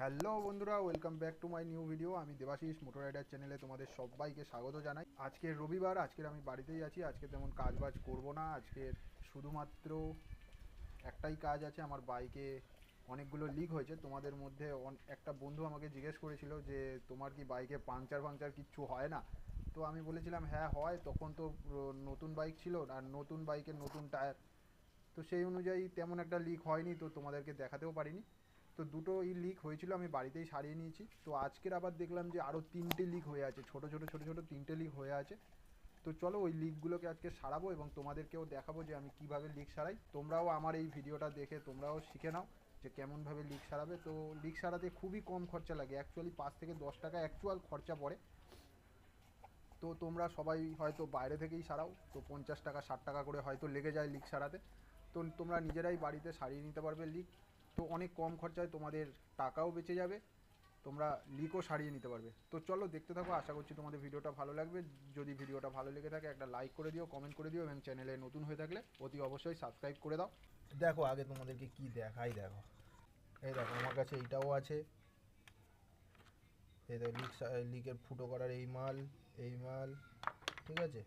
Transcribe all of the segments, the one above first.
Hello বন্ধুরা, welcome back to my new video. আমি Debashis motor rider চ্যানেলে তোমাদের সবাইকে স্বাগত জানাই। আজকে রবিবার, আজকের আমি বাড়িতেই আছি। আজকে তেমন কাজ বাজ করবো না। আজকে শুধুমাত্র একটাই কাজ আছে। আমার বাইকে অনেকগুলো লিক হয়েছে। তোমাদের মধ্যে একটা বন্ধু আমাকে জিজ্ঞেস করেছিল যে তোমার কি বাইকে পাংচার কিচ্ছু হয় না? তো আমি বলেছিলাম হ্যাঁ হয়। তখন তো নতুন বাইক ছিল আর নতুন বাইকের নতুন টায়ার, তো সেই অনুযায়ী তেমন একটা লিক হয়নি, তো তোমাদেরকে দেখাতেও পারিনি। তো দুটোই লিক হয়েছিল, আমি বাড়িতেই সারিয়ে নিয়েছি। তো আজকের আবার দেখলাম যে আরও তিনটে লিক হয়ে আছে, ছোটো ছোটো তিনটে লিক হয়ে আছে। তো চলো ওই লিকগুলোকে আজকে সারাবো এবং তোমাদেরকেও দেখাবো যে আমি কিভাবে লিক সারাই। তোমরাও আমার এই ভিডিওটা দেখে তোমরাও শিখে নাও যে কেমনভাবে লিক সারাবে। তো লিক সারাতে খুবই কম খরচা লাগে, অ্যাকচুয়ালি 5 থেকে 10 টাকা অ্যাকচুয়াল খরচা পড়ে। তো তোমরা সবাই হয়তো বাইরে থেকেই সারাও, তো 50 টাকা 60 টাকা করে হয়তো লেগে যায় লিক সারাতে। তো তোমরা নিজেরাই বাড়িতে সারিয়ে নিতে পারবে লিক। তো অনেক কম খরচায় তোমাদের টাকাও বেঁচে যাবে, তোমরা লিকও সারিয়ে নিতে পারবে। তো চলো দেখতে থাকো, আশা করছি তোমাদের ভিডিওটা ভালো লাগবে। যদি ভিডিওটা ভালো লেগে থাকে একটা লাইক করে দিও, কমেন্ট করে দিও এবং চ্যানেলে নতুন হয়ে থাকলে অতি অবশ্যই সাবস্ক্রাইব করে দাও। দেখো আগে তোমাদেরকে কি দেখাই, দেখো এই দেখো আমার কাছে এইটাও আছে। এই দেখো লিকের ফুটো করার এই মাল ঠিক আছে।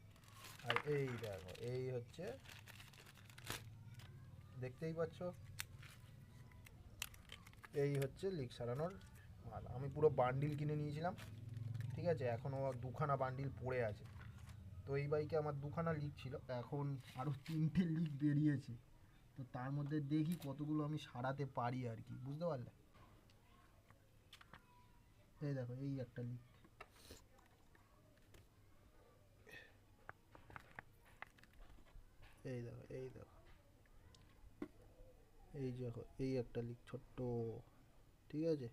আর এই দেখো এই হচ্ছে, দেখতেই পাচ্ছ, এই হচ্ছে লিক সারানোর মাল। আমি পুরো বান্ডিল কিনে নিয়েছিলাম, ঠিক আছে। এখনও দুখানা বান্ডিল পড়ে আছে। তো এই বাইকে আমার দুখানা লিক ছিল, এখন আরও তিনটে লিক বেরিয়েছে। তো তার মধ্যে দেখি কতগুলো আমি সারাতে পারি আর কি, বুঝতে পারলে। এই দেখো এই একটা লিক, এই দেখো এই দেখো এই একটা লিক ছোট্ট, ঠিক আছে।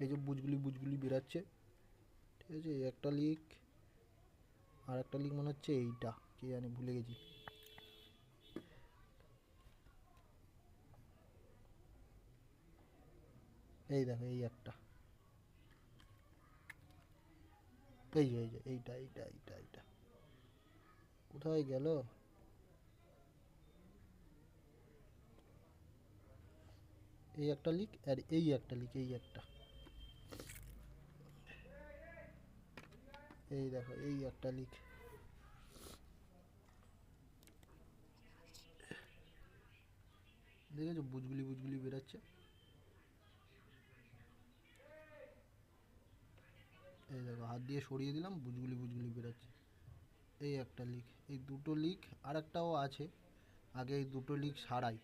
এই যে বুজগুলি বুজগুলি বেরাচ্ছে, ঠিক আছে। এই একটা লিক, আর একটা লিক মনে হচ্ছে এইটা, কে জানে, ভুলে গেছি। এই দেখো এই একটা, এই যে এইটা কোথায় গেল? এই একটা লিক আর এই একটা লিক, এই একটা, এই দেখো এই একটা লিক। দেখেছো বুজগুলি বুজগুলি বেরাচ্ছে, এই দেখো হাত দিয়ে সরিয়ে দিলাম, বুজগুলি বুজগুলি বেরাচ্ছে। এই একটা লিক, এই দুটো লিক, আর একটাও আছে। আগে এই দুটো লিক সারাই,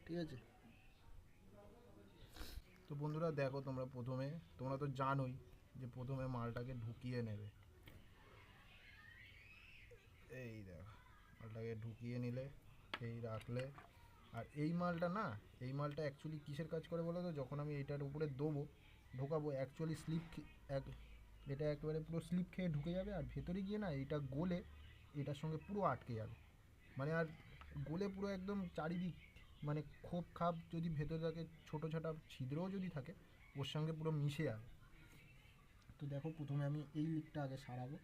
ঠিক আছে। তো বন্ধুরা দেখো, তোমরা তো জানোই যে প্রথমে মালটাকে ঢুকিয়ে নেবে। এই দেখো মালটাকে ঢুকিয়ে নিলে, এই রাখলে। আর এই মালটা না, এই মালটা অ্যাকচুয়ালি কিসের কাজ করে বলো তো? যখন আমি এইটার উপরে দেবো, ঢোকাবো, অ্যাকচুয়ালি এটা একেবারে পুরো স্লিপ খেয়ে ঢুকে যাবে, আর ভেতরে গিয়ে না এটা গলে এটার সঙ্গে পুরো আটকে যাবে। মানে আর গলে পুরো একদম চারিদিক, মানে খোপ খাপ যদি ভেতরে থাকে, ছোটো ছোটো ছিদ্রও যদি থাকে, ওর সঙ্গে পুরো মিশে যাবে। তো দেখো প্রথমে আমি এই লিকটা আগে সারাবো,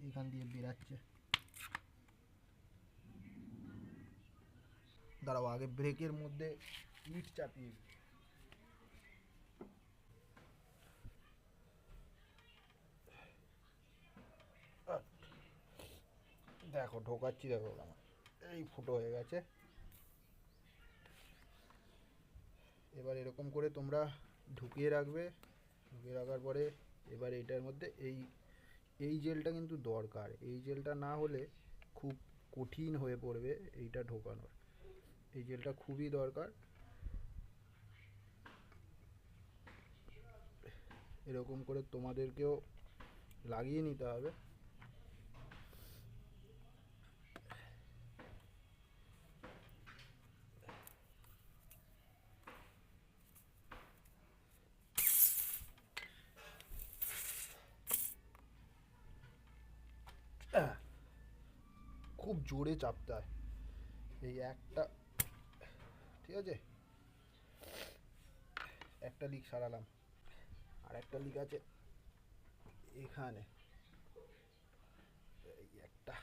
এখান দিয়ে বেরাচ্ছে। দাঁড়াও আগে ব্রেকের মধ্যে ইট চাপিয়ে দিই। দেখো ঢোকাচ্ছি, দেখো আমার এই ফুটো হয়ে গেছে। এবার এরকম করে তোমরা ঢুকিয়ে রাখবে। ঢুকিয়ে রাখার পরে এবার এটার মধ্যে এই এই জেলটা কিন্তু দরকার। এই জেলটা না হলে খুব কঠিন হয়ে পড়বে এইটা ঢোকানোর। এই জেলটা খুবই দরকার। এরকম করে তোমাদেরকেও লাগিয়ে নিতে হবে। খুব জোরে চাপতে হয়। এই একটা, ঠিক আছে, একটা লিক সারালাম। আর একটা লিক আছে এখানে, এই একটা।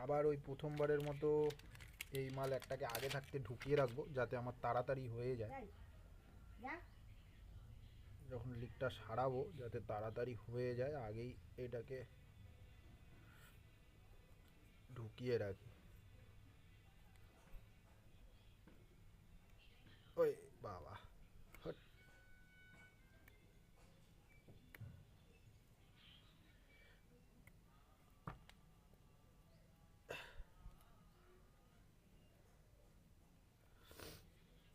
আবার ওই প্রথমবারের মতো এই মাল একটাকে আগে থাকতে ঢুকিয়ে রাখবো যাতে আমার তাড়াতাড়ি হয়ে যায়, যখন লিকটা সারাবো যাতে তাড়াতাড়ি হয়ে যায় আগেই এটাকে ঢুকিয়ে রাখি। ওই বাবা, হট।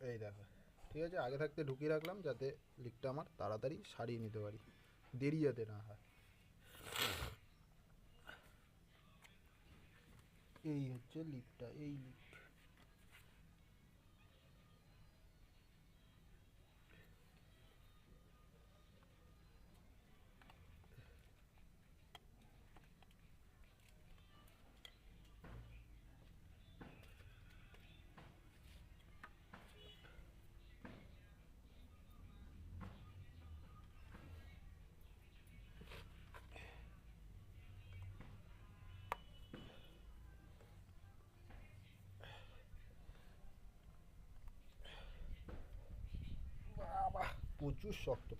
এই দেখো, ঠিক আছে, আগে থাকতে ঢুকিয়ে রাখলাম যাতে লিকটা আমার তাড়াতাড়ি সারিয়ে নিতে পারি, দেরি যাতে না হয়। এই হচ্ছে লিকটা, এই লিক। বাবা, প্রচুর শক্ত,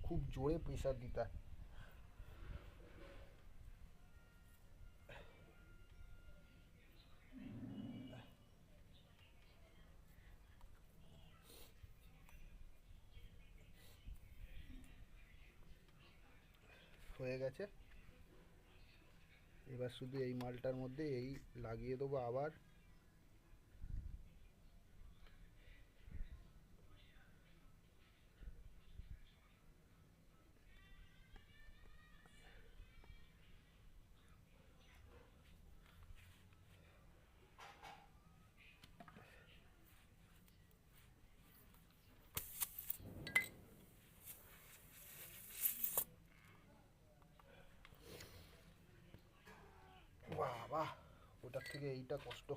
খুব জোরে প্রেসার দিতে হয়। হয়ে গেছে, এবার শুধু এই মালটার মধ্যে এই লাগিয়ে দেবো আবার। বাবা, ওটার থেকে এইটা কষ্ট।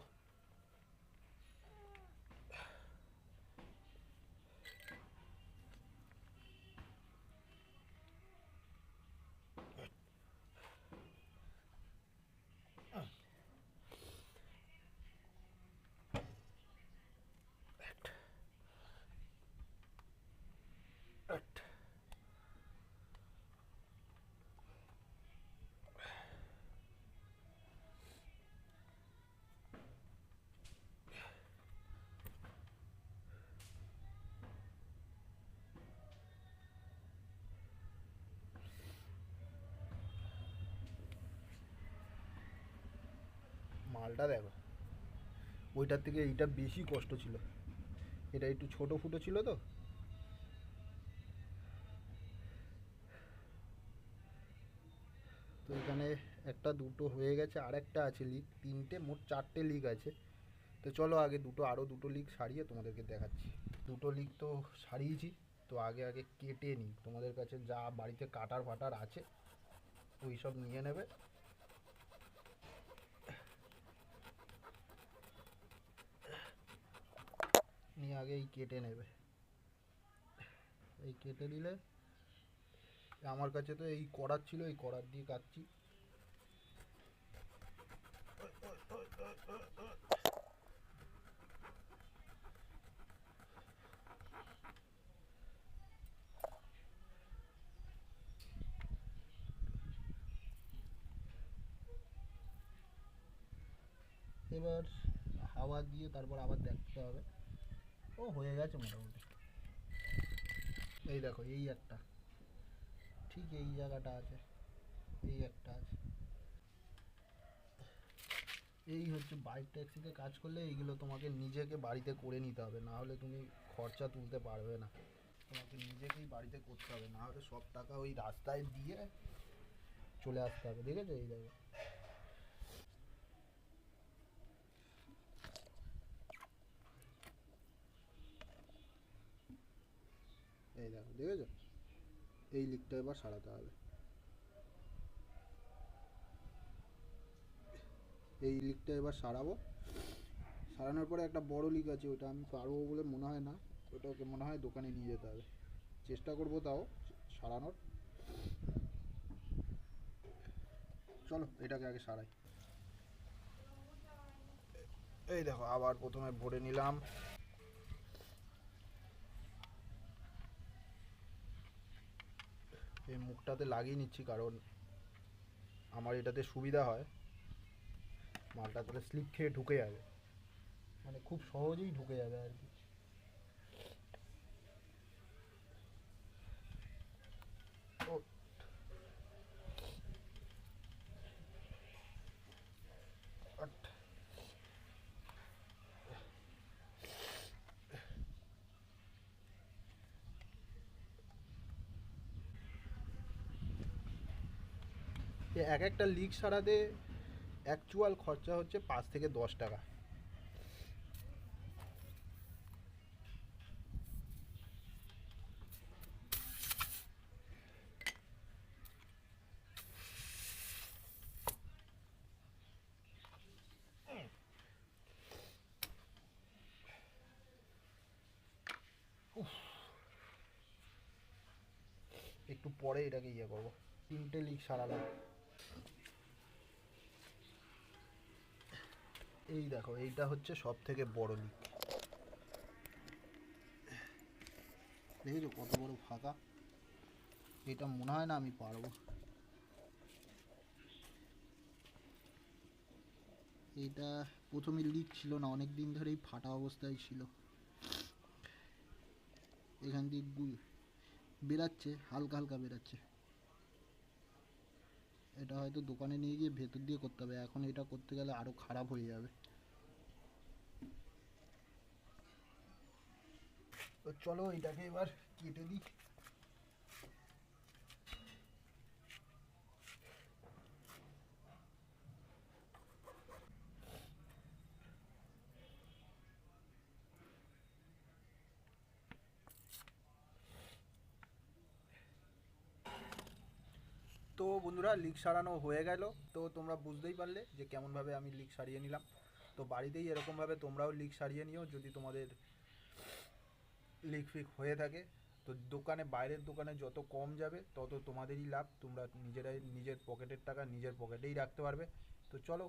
মালটা দেখো, ওইটার থেকে এইটা বেশি কষ্ট ছিল, এটা একটু ছোট ফুটো ছিল তো। তো এখানে একটা দুটো হয়ে গেছে, আর একটা আছে লিক, তিনটে, মোট চারটে লিক আছে। তো চলো আগে আরও দুটো লিক সারিয়ে তোমাদেরকে দেখাচ্ছি। দুটো লিক তো সারিয়েছি, তো আগে আগে কেটে নিই। তোমাদের কাছে যা বাড়িতে কাটার ফাটার আছে ওই সব নিয়ে নেবে। নিয়ে আগে এই কেটে নেবে। এই কেটে দিলে, আমার কাছে তো এই করার ছিল, এই করার দিয়ে কাটছি। এবার হাওয়া দিয়ে তারপর আবার দেখতে হবে। ও হয়ে গেছে মোটামুটি। এই দেখো, এই একটা ঠিক এই জায়গাটা আছে, এই একটা আছে। এই হচ্ছে বাইক ট্যাক্সিতে কাজ করলে এইগুলো তোমাকে নিজেকে বাড়িতে করে নিতে হবে, না হলে তুমি খরচা তুলতে পারবে না। তোমাকে নিজেকেই বাড়িতে করতে হবে, না হলে সব টাকা ওই রাস্তায় দিয়ে চলে আসতে হবে। দেখেছো, এই দেখো। এই দেখো, দেখেছো, এই লিকটা এবার সারাতে হবে। এই লিকটা এবার সারাবো। সারানোর পরে একটা বড় লিক আছে, ওটা আমি পারবো বলে মনে হয় না, ওটাকে মনে হয় দোকানে নিয়ে যেতে হবে। চেষ্টা করবো তাও সারানোর। চলো এটাকে আগে সারাই। এই দেখো আবার প্রথমে ভরে নিলাম। এই মুখটাতে লাগিয়ে নিচ্ছি কারণ আমার এটাতে সুবিধা হয়, মালটা তাহলে স্লিপ খেয়ে ঢুকে যাবে, মানে খুব সহজেই ঢুকে যাবে আর কি। ও আট। এক একটা লিক সারাতে অ্যাকচুয়াল খরচা হচ্ছে 5 থেকে 10 টাকা। একটু পরে এটাকে ইয়ে করবো। 3টে লিক সারালাম। এই দেখো এইটা হচ্ছে সব থেকে বড় লিক, দেখেছো কত বড় ফাঁকা। এটা মনে হয় না আমি পারবো। এটা প্রথমে লিক ছিল না, অনেক দিন ধরেই ফাটা অবস্থায় ছিল। এখান দিয়ে বেরাচ্ছে, হালকা হালকা বেরাচ্ছে। এটা হয়তো দোকানে নিয়ে গিয়ে ভেতর দিয়ে করতে হবে, এখন এটা করতে গেলে আরো খারাপ হয়ে যাবে। তো চলো এটাকে এবার কেটে দিই। তো বন্ধুরা লিক সারানো হয়ে গেল। তো তোমরা বুঝতেই পারলে যে কেমনভাবে আমি লিক সারিয়ে নিলাম। তো বাড়িতেই এরকমভাবে তোমরাও লিক সারিয়ে নিও যদি তোমাদের লিক ফিক হয়ে থাকে। তো দোকানে, বাইরের দোকানে যত কম যাবে তত তোমাদেরই লাভ, তোমরা নিজেরাই নিজের পকেটের টাকা নিজের পকেটেই রাখতে পারবে। তো চলো,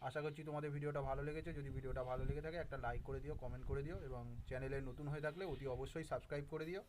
আশা করছি তোমাদের ভিডিওটা ভালো লেগেছে। যদি ভিডিওটা ভালো লেগে থাকে একটা লাইক করে দিও, কমেন্ট করে দিও এবং চ্যানেলে নতুন হয়ে থাকলে অতি অবশ্যই সাবস্ক্রাইব করে দিও।